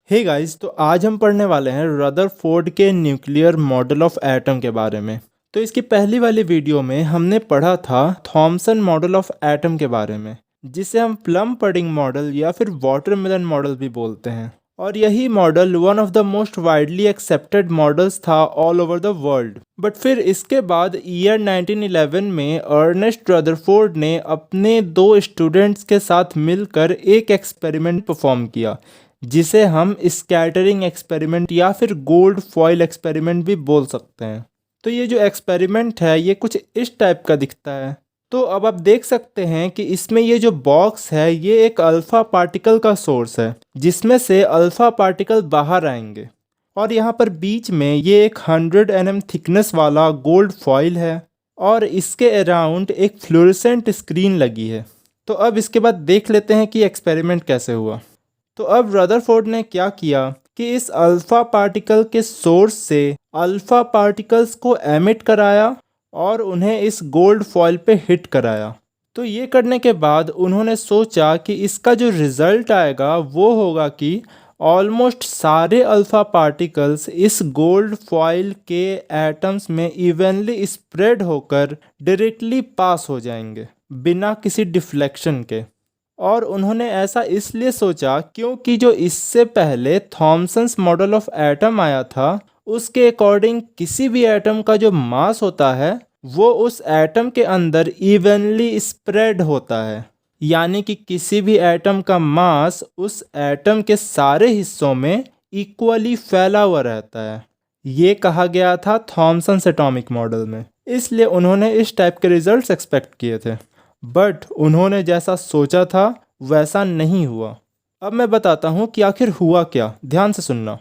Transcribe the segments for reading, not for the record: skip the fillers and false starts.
Hey guys, तो आज हम पढ़ने वाले हैं रदरफोर्ड के न्यूक्लियर मॉडल ऑफ एटम के बारे में। तो इसकी पहली वाली वीडियो में हमने पढ़ा था थॉमसन मॉडल ऑफ एटम के बारे में, जिसे हम प्लम पडिंग मॉडल या फिर वाटरमेलन मॉडल भी बोलते हैं। और यही model one of the most widely accepted models था all over the world. But फिर इसके बाद ईयर 1911 में अर्नेस्ट रदरफोर्ड ने अपने दो स्टूडेंट्स के साथ मिलकर एक एक्सपेरिमेंट परफॉर्म किया, जिसे हम स्कैटरिंग एक्सपेरिमेंट या फिर गोल्ड फॉइल एक्सपेरिमेंट भी बोल सकते हैं। तो ये जो एक्सपेरिमेंट है ये कुछ इस टाइप का दिखता है। तो अब आप देख सकते हैं कि इसमें ये जो बॉक्स है ये एक अल्फ़ा पार्टिकल का सोर्स है, जिसमें से अल्फ़ा पार्टिकल बाहर आएंगे। और यहाँ पर बीच में ये एक 100 mm थिकनेस वाला गोल्ड फॉइल है और इसके अराउंड एक फ्लोरेसेंट स्क्रीन लगी है। तो अब इसके बाद देख लेते हैं कि एक्सपेरिमेंट कैसे हुआ। तो अब रदरफोर्ड ने क्या किया कि इस अल्फ़ा पार्टिकल के सोर्स से अल्फ़ा पार्टिकल्स को एमिट कराया और उन्हें इस गोल्ड फॉइल पे हिट कराया। तो ये करने के बाद उन्होंने सोचा कि इसका जो रिज़ल्ट आएगा वो होगा कि ऑलमोस्ट सारे अल्फ़ा पार्टिकल्स इस गोल्ड फॉइल के एटम्स में इवनली स्प्रेड होकर डायरेक्टली पास हो जाएंगे बिना किसी डिफ्लेक्शन के। और उन्होंने ऐसा इसलिए सोचा क्योंकि जो इससे पहले थॉमसन्स मॉडल ऑफ एटम आया था उसके अकॉर्डिंग किसी भी एटम का जो मास होता है वो उस एटम के अंदर इवनली स्प्रेड होता है, यानी कि किसी भी एटम का मास उस एटम के सारे हिस्सों में इक्वली फैला हुआ रहता है। ये कहा गया था थॉमसन्स एटॉमिक मॉडल में, इसलिए उन्होंने इस टाइप के रिजल्ट्स एक्सपेक्ट किए थे। बट उन्होंने जैसा सोचा था वैसा नहीं हुआ। अब मैं बताता हूँ कि आखिर हुआ क्या, ध्यान से सुनना।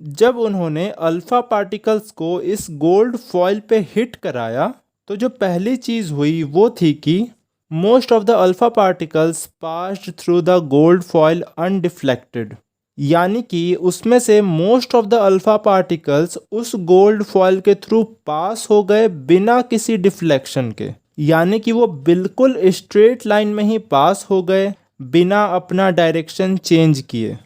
जब उन्होंने अल्फ़ा पार्टिकल्स को इस गोल्ड फॉइल पे हिट कराया तो जो पहली चीज़ हुई वो थी कि most of the alpha particles passed through the gold foil undeflected, यानी कि उसमें से most of the alpha particles उस गोल्ड फॉइल के थ्रू पास हो गए बिना किसी डिफ्लेक्शन के, यानी कि वो बिल्कुल स्ट्रेट लाइन में ही पास हो गए बिना अपना डायरेक्शन चेंज किए।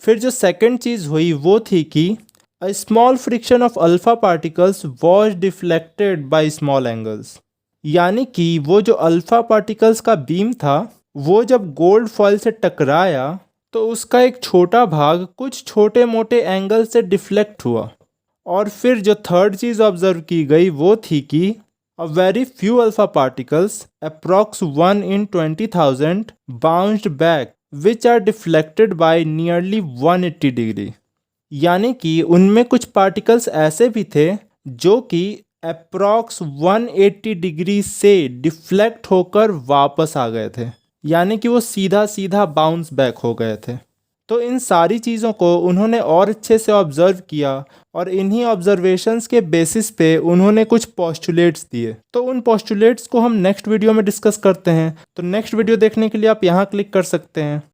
फिर जो सेकंड चीज़ हुई वो थी कि a small friction of alpha particles was deflected by small angles, यानी कि वो जो अल्फ़ा पार्टिकल्स का बीम था वो जब गोल्ड फॉइल से टकराया तो उसका एक छोटा भाग कुछ छोटे मोटे एंगल से डिफ्लेक्ट हुआ। और फिर जो थर्ड चीज़ ऑब्जर्व की गई वो थी कि a very few alpha particles, approx 1 in 20,000, bounced back, which are deflected by nearly 180 degree, यानी कि उनमें कुछ पार्टिकल्स ऐसे भी थे जो कि अप्रॉक्स 180 डिग्री से डिफ्लेक्ट होकर वापस आ गए थे, यानी कि वो सीधा सीधा बाउंस बैक हो गए थे। तो इन सारी चीज़ों को उन्होंने और अच्छे से ऑब्जर्व किया और इन्हीं ऑब्जर्वेशंस के बेसिस पे उन्होंने कुछ पोस्टुलेट्स दिए। तो उन पोस्टुलेट्स को हम नेक्स्ट वीडियो में डिस्कस करते हैं। तो नेक्स्ट वीडियो देखने के लिए आप यहाँ क्लिक कर सकते हैं।